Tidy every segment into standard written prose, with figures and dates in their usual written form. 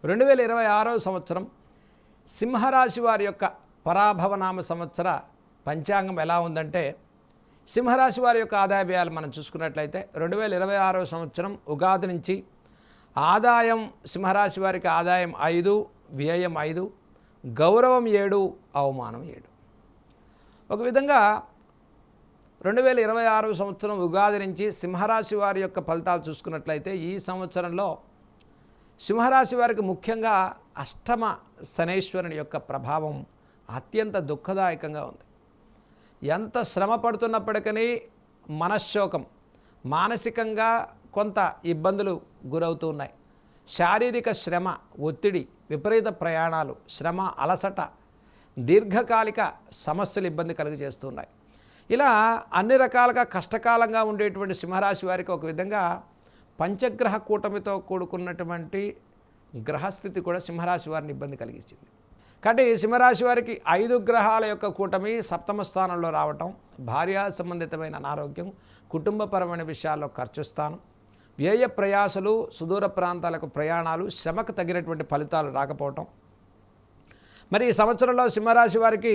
2026వ సంవత్సరం సింహరాశి వారి యొక్క పరాభవనామ సంవత్సర పంచాంగం ఎలా ఉందంటే, సింహరాశి వారి యొక్క ఆదాయ వ్యయాలు మనం చూసుకున్నట్లయితే 2026వ సంవత్సరం ఉగాది నుంచి ఆదాయం సింహరాశి వారికి ఆదాయం 5, వ్యయం 5, గౌరవం 7, అవమానం 7. ఒక విధంగా 2026వ సంవత్సరం ఉగాది నుంచి సింహరాశి వారి యొక్క ఫలితాలు చూసుకున్నట్లయితే ఈ సంవత్సరంలో సింహరాశి వారికి ముఖ్యంగా అష్టమ శనైశ్వరుని యొక్క ప్రభావం అత్యంత దుఃఖదాయకంగా ఉంది. ఎంత శ్రమ పడుతున్నప్పటికీ మనశ్శోకం, మానసికంగా కొంత ఇబ్బందులు గురవుతూ ఉన్నాయి. శారీరక శ్రమ, ఒత్తిడి, విపరీత ప్రయాణాలు, శ్రమ, అలసట, దీర్ఘకాలిక సమస్యలు ఇబ్బంది కలుగజేస్తున్నాయి. ఇలా అన్ని రకాలుగా కష్టకాలంగా ఉండేటువంటి సింహరాశి వారికి ఒక విధంగా పంచగ్రహ కూటమితో కూడుకున్నటువంటి గ్రహస్థితి కూడా సింహరాశి వారిని ఇబ్బంది కలిగించింది. కాబట్టి సింహరాశి వారికి 5 గ్రహాల యొక్క కూటమి సప్తమ స్థానంలో రావటం, భార్యా సంబంధితమైన అనారోగ్యం, కుటుంబపరమైన విషయాల్లో ఖర్చు స్థానం, వ్యయ ప్రయాసలు, సుదూర ప్రాంతాలకు ప్రయాణాలు, శ్రమకు తగినటువంటి ఫలితాలు రాకపోవటం. మరి ఈ సంవత్సరంలో సింహరాశి వారికి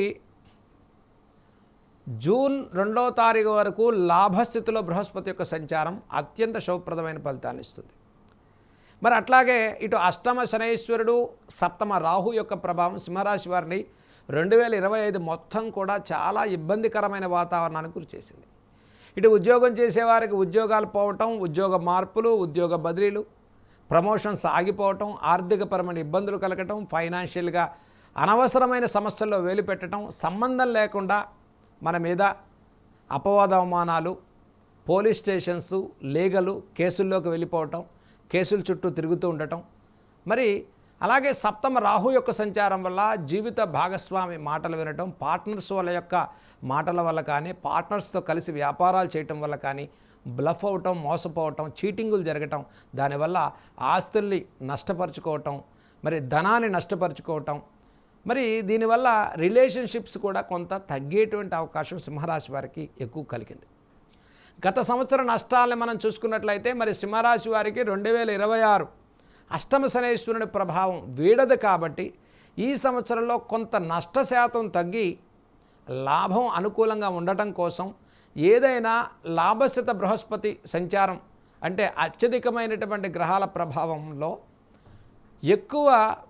జూన్ 2వ తారీఖు వరకు లాభస్థితిలో బృహస్పతి యొక్క సంచారం అత్యంత శుభప్రదమైన ఫలితాన్ని ఇస్తుంది. మరి అట్లాగే ఇటు అష్టమ శనైశ్వరుడు, సప్తమ రాహు యొక్క ప్రభావం సింహరాశి వారిని 2025 మొత్తం కూడా చాలా ఇబ్బందికరమైన వాతావరణానికి గురిచేసింది. ఇటు ఉద్యోగం చేసేవారికి ఉద్యోగాలు పోవటం, ఉద్యోగ మార్పులు, ఉద్యోగ బదిలీలు, ప్రమోషన్స్ ఆగిపోవటం, ఆర్థికపరమైన ఇబ్బందులు కలగటం, ఫైనాన్షియల్గా అనవసరమైన సమస్యల్లో వేలు పెట్టడం, సంబంధం లేకుండా మన మీద అపవాద అవమానాలు, పోలీస్ స్టేషన్స్, లీగలు, కేసుల్లోకి వెళ్ళిపోవటం, కేసుల చుట్టూ తిరుగుతూ ఉండటం. మరి అలాగే సప్తమ రాహు యొక్క సంచారం వల్ల జీవిత భాగస్వామి మాటలు వినటం, పార్ట్నర్స్ వాళ్ళ యొక్క మాటల వల్ల కానీ, పార్ట్నర్స్తో కలిసి వ్యాపారాలు చేయటం వల్ల కానీ బ్లఫ్ అవటం, మోసపోవటం, చీటింగులు జరగటం, దానివల్ల ఆస్తుల్ని నష్టపరుచుకోవటం, మరి ధనాన్ని నష్టపరుచుకోవటం, మరి దీనివల్ల రిలేషన్షిప్స్ కూడా కొంత తగ్గేటువంటి అవకాశం సింహరాశి వారికి ఎక్కువ కలిగింది. గత సంవత్సరం నష్టాలను మనం చూసుకున్నట్లయితే మరి సింహరాశి వారికి 2026 అష్టమ శనైశ్వరుని ప్రభావం వీడదు కాబట్టి ఈ సంవత్సరంలో కొంత నష్ట శాతం తగ్గి లాభం అనుకూలంగా ఉండటం కోసం ఏదైనా లాభస్థిత బృహస్పతి సంచారం అంటే అత్యధికమైనటువంటి గ్రహాల ప్రభావంలో ఎక్కువ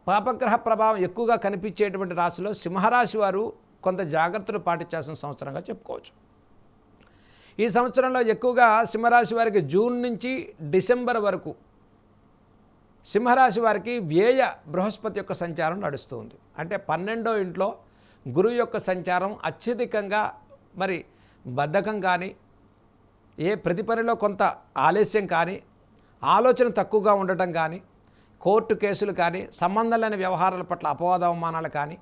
పాపగ్రహ ప్రభావం ఎక్కువగా కనిపించేటువంటి రాశిలో సింహరాశి వారు కొంత జాగ్రత్తలు పాటించాల్సిన సంవత్సరంగా చెప్పుకోవచ్చు. ఈ సంవత్సరంలో ఎక్కువగా సింహరాశి వారికి జూన్ నుంచి డిసెంబర్ వరకు సింహరాశి వారికి వ్యయ బృహస్పతి యొక్క సంచారం నడుస్తుంది. అంటే 12వ ఇంట్లో గురువు యొక్క సంచారం అత్యధికంగా మరి బద్ధకం కానీ, ఏ ప్రతి పనిలో కొంత ఆలస్యం కానీ, ఆలోచన తక్కువగా ఉండటం కానీ, కోర్టు కేసులు కానీ, సంబంధం లేని వ్యవహారాల పట్ల అపవాద అవమానాలు కానీ,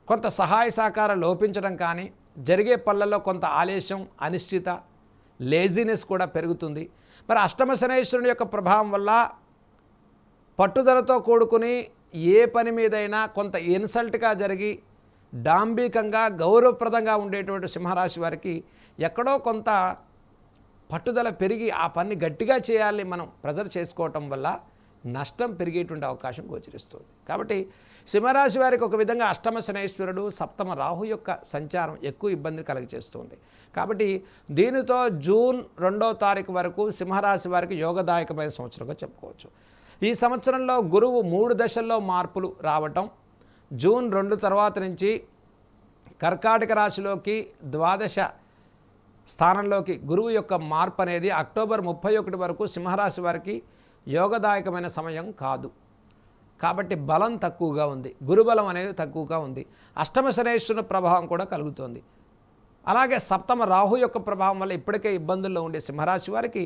కొంత సహాయ సహకారం లోపించడం కానీ, జరిగే పనులలో కొంత ఆలస్యం, అనిశ్చిత, లేజినెస్ కూడా పెరుగుతుంది. మరి అష్టమ శనైశ్వరుని యొక్క ప్రభావం వల్ల పట్టుదలతో కూడుకుని ఏ పని మీదైనా కొంత ఇన్సల్ట్గా జరిగి డాంబికంగా గౌరవప్రదంగా ఉండేటువంటి సింహరాశి వారికి ఎక్కడో కొంత పట్టుదల పెరిగి ఆ పని గట్టిగా చేయాలని మనం ప్రెజర్ చేసుకోవటం వల్ల నష్టం పెరిగేటువంటి అవకాశం గోచరిస్తుంది. కాబట్టి సింహరాశి వారికి ఒక విధంగా అష్టమ శనైశ్వరుడు, సప్తమ రాహు యొక్క సంచారం ఎక్కువ ఇబ్బంది కలుగజేస్తుంది. కాబట్టి దీనితో జూన్ 2వ తారీఖు వరకు సింహరాశి వారికి యోగదాయకమైన సంవత్సరంగా చెప్పుకోవచ్చు. ఈ సంవత్సరంలో గురువు 3 దశల్లో మార్పులు రావటం, జూన్ 2 తర్వాత నుంచి కర్కాటక రాశిలోకి ద్వాదశ స్థానంలోకి గురువు యొక్క మార్పు అనేది అక్టోబర్ 31 వరకు సింహరాశి వారికి యోగదాయకమైన సమయం కాదు. కాబట్టి బలం తక్కువగా ఉంది, గురుబలం అనేది తక్కువగా ఉంది. అష్టమ శనైశ్వరుని ప్రభావం కూడా కలుగుతోంది. అలాగే సప్తమ రాహు యొక్క ప్రభావం వల్ల ఇప్పటికే ఇబ్బందుల్లో ఉండే సింహరాశి వారికి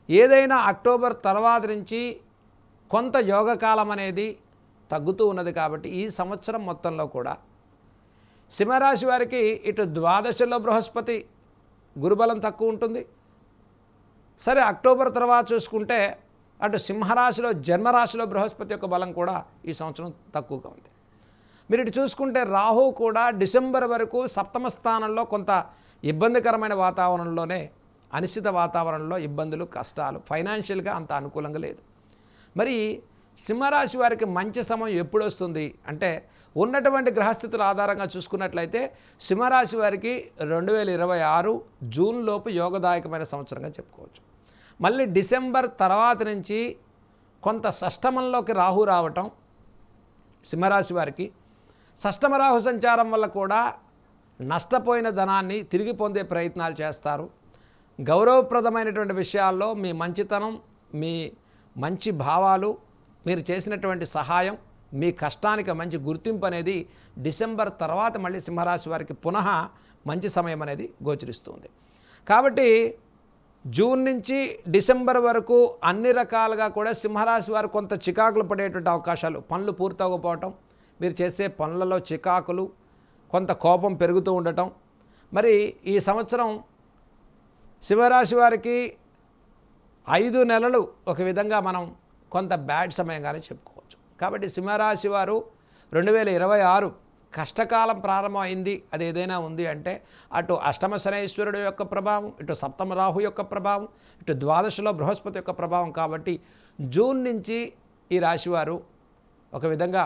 ఏదైనా అక్టోబర్ తర్వాత నుంచి కొంత యోగకాలం అనేది తగ్గుతూ ఉన్నది. కాబట్టి ఈ సంవత్సరం మొత్తంలో కూడా సింహరాశి వారికి ఇటు ద్వాదశలో బృహస్పతి గురుబలం తక్కువ ఉంటుంది. సరే, అక్టోబర్ తర్వాత చూసుకుంటే అటు సింహరాశిలో జన్మరాశిలో బృహస్పతి యొక్క బలం కూడా ఈ సంవత్సరం తక్కువగా ఉంది. మీరు ఇటు చూసుకుంటే రాహు కూడా డిసెంబర్ వరకు సప్తమ స్థానంలో కొంత ఇబ్బందికరమైన వాతావరణంలోనే, అనిశ్చిత వాతావరణంలో ఇబ్బందులు, కష్టాలు, ఫైనాన్షియల్గా అంత అనుకూలంగా లేదు. మరి సింహరాశి వారికి మంచి సమయం ఎప్పుడు వస్తుంది అంటే ఉన్నటువంటి గ్రహస్థితుల ఆధారంగా చూసుకున్నట్లయితే సింహరాశి వారికి 2026 జూన్ లోపు యోగదాయకమైన సంవత్సరంగా చెప్పుకోవచ్చు. మళ్ళీ డిసెంబర్ తర్వాత నుంచి కొంత షష్టమంలోకి రాహు రావటం సింహరాశి వారికి, షష్టమ రాహు సంచారం వల్ల కూడా నష్టపోయిన ధనాన్ని తిరిగి పొందే ప్రయత్నాలు చేస్తారు. గౌరవప్రదమైనటువంటి విషయాల్లో మీ మంచితనం, మీ మంచి భావాలు, మీరు చేసినటువంటి సహాయం, మీ కష్టానికి మంచి గుర్తింపు అనేది డిసెంబర్ తర్వాత మళ్ళీ సింహరాశి వారికి పునః మంచి సమయం అనేది గోచరిస్తుంది. కాబట్టి జూన్ నుంచి డిసెంబర్ వరకు అన్ని రకాలుగా కూడా సింహరాశి వారు కొంత చికాకులు పడేటువంటి అవకాశాలు, పనులు పూర్తవకపోవటం, మీరు చేసే పనులలో చికాకులు, కొంత కోపం పెరుగుతూ ఉండటం. మరి ఈ సంవత్సరం సింహరాశి వారికి 5 నెలలు ఒక విధంగా మనం కొంత బ్యాడ్ సమయంగానే చెప్పుకోవచ్చు. కాబట్టి సింహరాశి వారు 2026 కష్టకాలం ప్రారంభమైంది. అది ఏదైనా ఉంది అంటే అటు అష్టమ శనైశ్వరుడు యొక్క ప్రభావం, ఇటు సప్తమ రాహు యొక్క ప్రభావం, ఇటు ద్వాదశలో బృహస్పతి యొక్క ప్రభావం. కాబట్టి జూన్ నుంచి ఈ రాశివారు ఒక విధంగా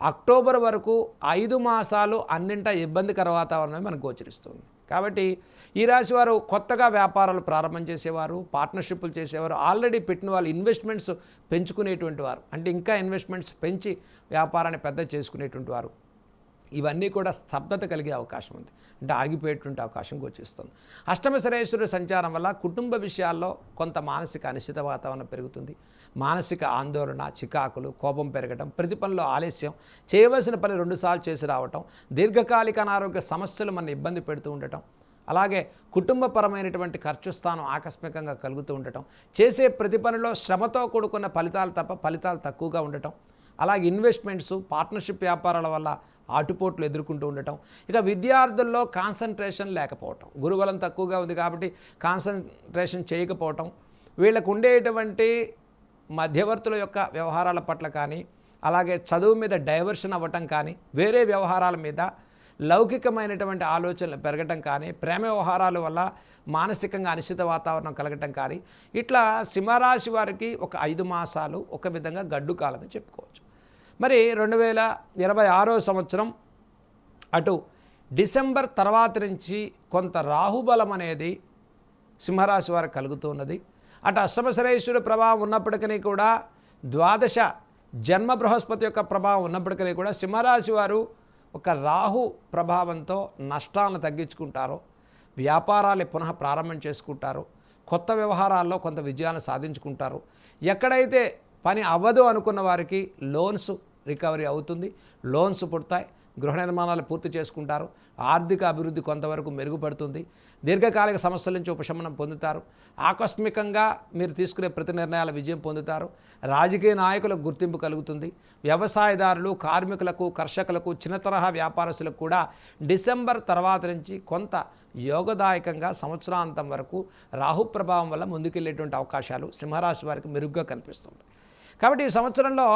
అక్టోబర్ వరకు 5 మాసాలు అన్నింటా ఇబ్బందికర వాతావరణమే మనకు గోచరిస్తుంది. కాబట్టి ఈ రాశి వారు కొత్తగా వ్యాపారాలు ప్రారంభం చేసేవారు, పార్ట్నర్షిప్లు చేసేవారు, ఆల్రెడీ పెట్టిన వాళ్ళు ఇన్వెస్ట్మెంట్స్ పెంచుకునేటువంటి వారు, అంటే ఇంకా ఇన్వెస్ట్మెంట్స్ పెంచి వ్యాపారాన్ని పెద్ద చేసుకునేటువంటి వారు, ఇవన్నీ కూడా స్తబ్దత కలిగే అవకాశం ఉంది, అంటే ఆగిపోయేటువంటి అవకాశం గోచరిస్తుంది. అష్టమ శనైశ్వరుడి సంచారం వల్ల కుటుంబ విషయాల్లో కొంత మానసిక అనిశ్చిత వాతావరణం పెరుగుతుంది. మానసిక ఆందోళన, చికాకులు, కోపం పెరగటం, ప్రతి పనిలో ఆలస్యం, చేయవలసిన పని 2 సార్లు చేసి రావటం, దీర్ఘకాలిక అనారోగ్య సమస్యలు మన ఇబ్బంది పెడుతూ ఉండటం, అలాగే కుటుంబపరమైనటువంటి ఖర్చు స్థానం ఆకస్మికంగా కలుగుతూ ఉండటం, చేసే ప్రతి పనిలో శ్రమతో కూడుకున్న ఫలితాలు తప్ప ఫలితాలు తక్కువగా ఉండటం, అలాగే ఇన్వెస్ట్మెంట్స్, పార్ట్నర్షిప్ వ్యాపారాల వల్ల ఆటుపోట్లు ఎదుర్కొంటూ ఉండటం, ఇక విద్యార్థుల్లో కాన్సన్ట్రేషన్ లేకపోవటం, గురుబలం తక్కువగా ఉంది కాబట్టి కాన్సన్ట్రేషన్ చేయకపోవటం, వీళ్ళకు ఉండేటువంటి మధ్యవర్తుల యొక్క వ్యవహారాల పట్ల కానీ, అలాగే చదువు మీద డైవర్షన్ అవ్వటం కానీ, వేరే వ్యవహారాల మీద లౌకికమైనటువంటి ఆలోచనలు పెరగటం కానీ, ప్రేమ వ్యవహారాల వల్ల మానసికంగా అనిశ్చిత వాతావరణం కలగటం కానీ, ఇట్లా సింహరాశి వారికి ఒక 5 మాసాలు ఒక విధంగా గడ్డు కాలమని చెప్పుకోవచ్చు. మరి 2026 సంవత్సరం అటు డిసెంబర్ తర్వాత నుంచి కొంత రాహుబలం అనేది సింహరాశి వారికి కలుగుతున్నది. అటు అష్టమ శనైశ్వరుడు ప్రభావం ఉన్నప్పటికీ కూడా, ద్వాదశ జన్మ బృహస్పతి యొక్క ప్రభావం ఉన్నప్పటికీ కూడా సింహరాశి వారు ఒక రాహు ప్రభావంతో నష్టాలను తగ్గించుకుంటారు, వ్యాపారాలు పునః ప్రారంభం చేసుకుంటారు, కొత్త వ్యవహారాల్లో కొంత విజయాన్ని సాధించుకుంటారు. ఎక్కడైతే పని అవ్వదు అనుకున్న వారికి లోన్స్ రికవరీ అవుతుంది, లోన్స్ పుడతాయి, గృహ నిర్మాణాలు పూర్తి చేసుకుంటారు, ఆర్థిక అభివృద్ధి కొంతవరకు మెరుగుపడుతుంది, దీర్ఘకాలిక సమస్యల నుంచి ఉపశమనం పొందుతారు, ఆకస్మికంగా మీరు తీసుకునే ప్రతి నిర్ణయాల విజయం పొందుతారు, రాజకీయ నాయకులకు గుర్తింపు కలుగుతుంది, వ్యవసాయదారులు, కార్మికులకు, కర్షకులకు, చిన్న తరహా వ్యాపారస్తులకు కూడా డిసెంబర్ తర్వాత నుంచి కొంత యోగదాయకంగా సంవత్సరాంతం వరకు రాహు ప్రభావం వల్ల ముందుకెళ్ళేటువంటి అవకాశాలు సింహరాశి వారికి మెరుగ్గా కనిపిస్తుంది. కాబట్టి ఈ సంవత్సరంలో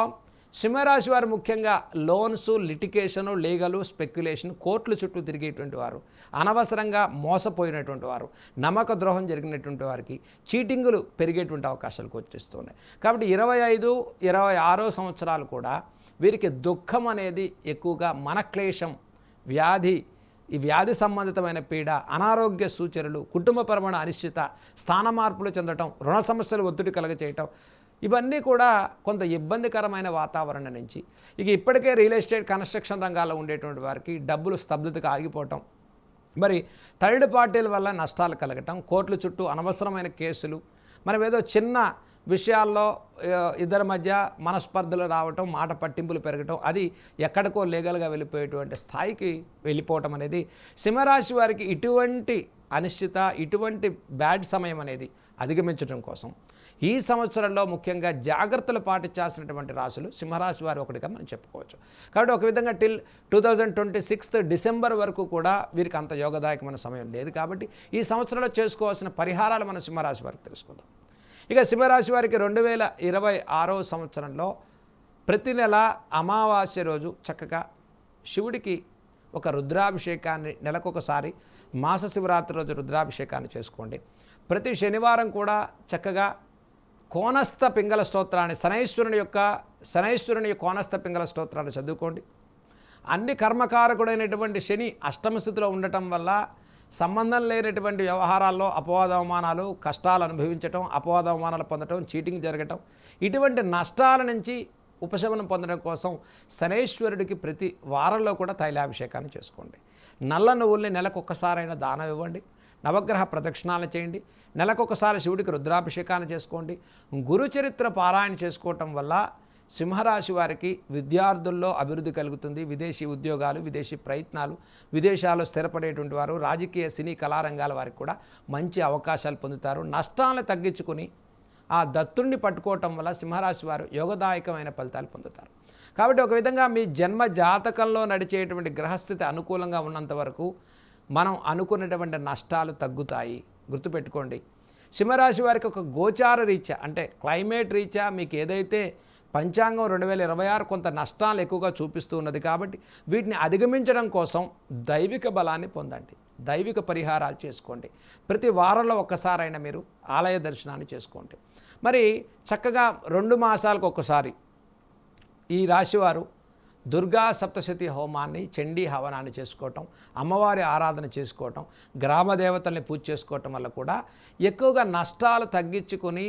సింహరాశి వారు ముఖ్యంగా లోన్స్, లిటిగేషను, లీగలు, స్పెక్యులేషన్, కోర్టుల చుట్టూ తిరిగేటువంటి వారు, అనవసరంగా మోసపోయినటువంటి వారు, నమ్మక ద్రోహం జరిగినటువంటి వారికి చీటింగులు పెరిగేటువంటి అవకాశాలు గోచరిస్తున్నాయి. కాబట్టి 25, 26 సంవత్సరాలు కూడా వీరికి దుఃఖం అనేది ఎక్కువగా, మనక్లేశం, వ్యాధి, ఈ వ్యాధి సంబంధితమైన పీడ, అనారోగ్య సూచనలు, కుటుంబపరమైన అనిశ్చిత, స్థాన మార్పులు చెందటం, రుణ సమస్యలు ఒత్తిడి కలగచేయటం, ఇవన్నీ కూడా కొంత ఇబ్బందికరమైన వాతావరణం నుంచి, ఇక ఇప్పటికే రియల్ ఎస్టేట్, కన్స్ట్రక్షన్ రంగాల్లో ఉండేటువంటి వారికి డబ్బులు స్తబ్దతగా ఆగిపోవటం, మరి థర్డ్ పార్టీల వల్ల నష్టాలు కలగటం, కోర్టుల చుట్టూ అనవసరమైన కేసులు, మనం ఏదో చిన్న విషయాల్లో ఇద్దరి మధ్య మనస్పర్ధలు రావటం, మాట పట్టింపులు పెరగటం, అది ఎక్కడికో లీగల్గా వెళ్ళిపోయేటువంటి స్థాయికి వెళ్ళిపోవటం అనేది సింహరాశి వారికి ఇటువంటి అనిశ్చిత, ఇటువంటి బ్యాడ్ సమయం అనేది అధిగమించడం కోసం ఈ సంవత్సరంలో ముఖ్యంగా జాగ్రత్తలు పాటించాల్సినటువంటి రాశులు సింహరాశి వారు ఒకటిగా మనం చెప్పుకోవచ్చు. కాబట్టి ఒక విధంగా టిల్ 2026 డిసెంబర్ వరకు కూడా వీరికి అంత యోగదాయకమైన సమయం లేదు. కాబట్టి ఈ సంవత్సరంలో చేసుకోవాల్సిన పరిహారాలు మనం సింహరాశి వారికి తెలుసుకుందాం. ఇక సింహరాశి వారికి 2026 సంవత్సరంలో ప్రతి నెల అమావాస్య రోజు చక్కగా శివుడికి ఒక రుద్రాభిషేకాన్ని, నెలకొకసారి మాస శివరాత్రి రోజు రుద్రాభిషేకాన్ని చేసుకోండి. ప్రతి శనివారం కూడా చక్కగా కోనస్థ పింగళ స్తోత్రాన్ని శనైశ్వరుని కోనస్థ పింగళ స్తోత్రాన్ని చదువుకోండి. అన్ని కర్మకారకుడైనటువంటి శని అష్టమ స్థితిలో ఉండటం వల్ల సంబంధం లేనటువంటి వ్యవహారాల్లో అపవాదవమానాలు, కష్టాలు అనుభవించటం, అపవాదవమానాలు పొందటం, చీటింగ్ జరగటం, ఇటువంటి నష్టాల నుంచి ఉపశమనం పొందడం కోసం శనైశ్వరుడికి ప్రతి వారంలో కూడా తైలాభిషేకాన్ని చేసుకోండి. నల్ల నువ్వుల్ని నెలకొకసారైనా దానం ఇవ్వండి. నవగ్రహ ప్రదక్షిణాలు చేయండి. నెలకొకసారి శివుడికి రుద్రాభిషేకాన్ని చేసుకోండి. గురు చరిత్ర పారాయణ చేసుకోవటం వల్ల సింహరాశి వారికి విద్యార్థుల్లో అభివృద్ధి కలుగుతుంది. విదేశీ ఉద్యోగాలు, విదేశీ ప్రయత్నాలు, విదేశాల్లో స్థిరపడేటువంటి వారు, రాజకీయ, సినీ, కళారంగాల వారికి కూడా మంచి అవకాశాలు పొందుతారు. నష్టాలను తగ్గించుకుని ఆ దత్తుణ్ణి పట్టుకోవటం వల్ల సింహరాశి వారు యోగదాయకమైన ఫలితాలు పొందుతారు. కాబట్టి ఒక విధంగా మీ జన్మ జాతకంలో నడిచేటువంటి గ్రహస్థితి అనుకూలంగా ఉన్నంత వరకు మనం అనుకున్నటువంటి నష్టాలు తగ్గుతాయి. గుర్తుపెట్టుకోండి, సింహరాశి వారికి ఒక గోచార రీత్యా అంటే క్లైమేట్ రీత్యా మీకు ఏదైతే పంచాంగం 2026 కొంత నష్టాలు ఎక్కువగా చూపిస్తూ ఉన్నది. కాబట్టి వీటిని అధిగమించడం కోసం దైవిక బలాన్ని పొందండి. దైవిక పరిహారాలు చేసుకోండి. ప్రతి వారంలో ఒక్కసారైనా మీరు ఆలయ దర్శనాన్ని చేసుకోండి. మరి చక్కగా 2 మాసాలకు ఒక్కసారి ఈ రాశివారు దుర్గా సప్తశతి హోమాన్ని, చండీ హవనాన్ని చేసుకోవటం, అమ్మవారి ఆరాధన చేసుకోవటం, గ్రామ దేవతల్ని పూజ చేసుకోవటం వల్ల కూడా ఎక్కువగా నష్టాలు తగ్గించుకొని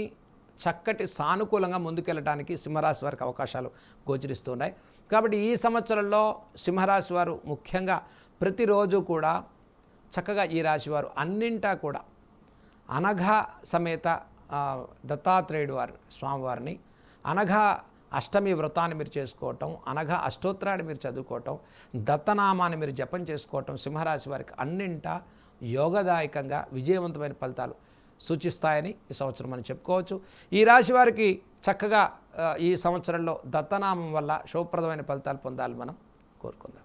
చక్కటి సానుకూలంగా ముందుకెళ్ళడానికి సింహరాశి వారికి అవకాశాలు గోచరిస్తున్నాయి. కాబట్టి ఈ సంవత్సరంలో సింహరాశి వారు ముఖ్యంగా ప్రతిరోజు కూడా చక్కగా ఈ రాశివారు అన్నింటా కూడా అనఘా సమేత దత్తాత్రేయుడు వారి స్వామివారిని, అనఘా అష్టమి వ్రతాన్ని మీరు చేసుకోవటం, అనఘా అష్టోత్తరాన్ని మీరు చదువుకోవటం, దత్తనామాన్ని మీరు జపం చేసుకోవటం సింహరాశి వారికి అన్నింటా యోగదాయకంగా విజయవంతమైన ఫలితాలు సూచిస్తాయని ఈ సంవత్సరం మనం చెప్పుకోవచ్చు. ఈ రాశి వారికి చక్కగా ఈ సంవత్సరంలో దత్తనామం వల్ల శుభప్రదమైన ఫలితాలు పొందాలని మనం కోరుకుందాం.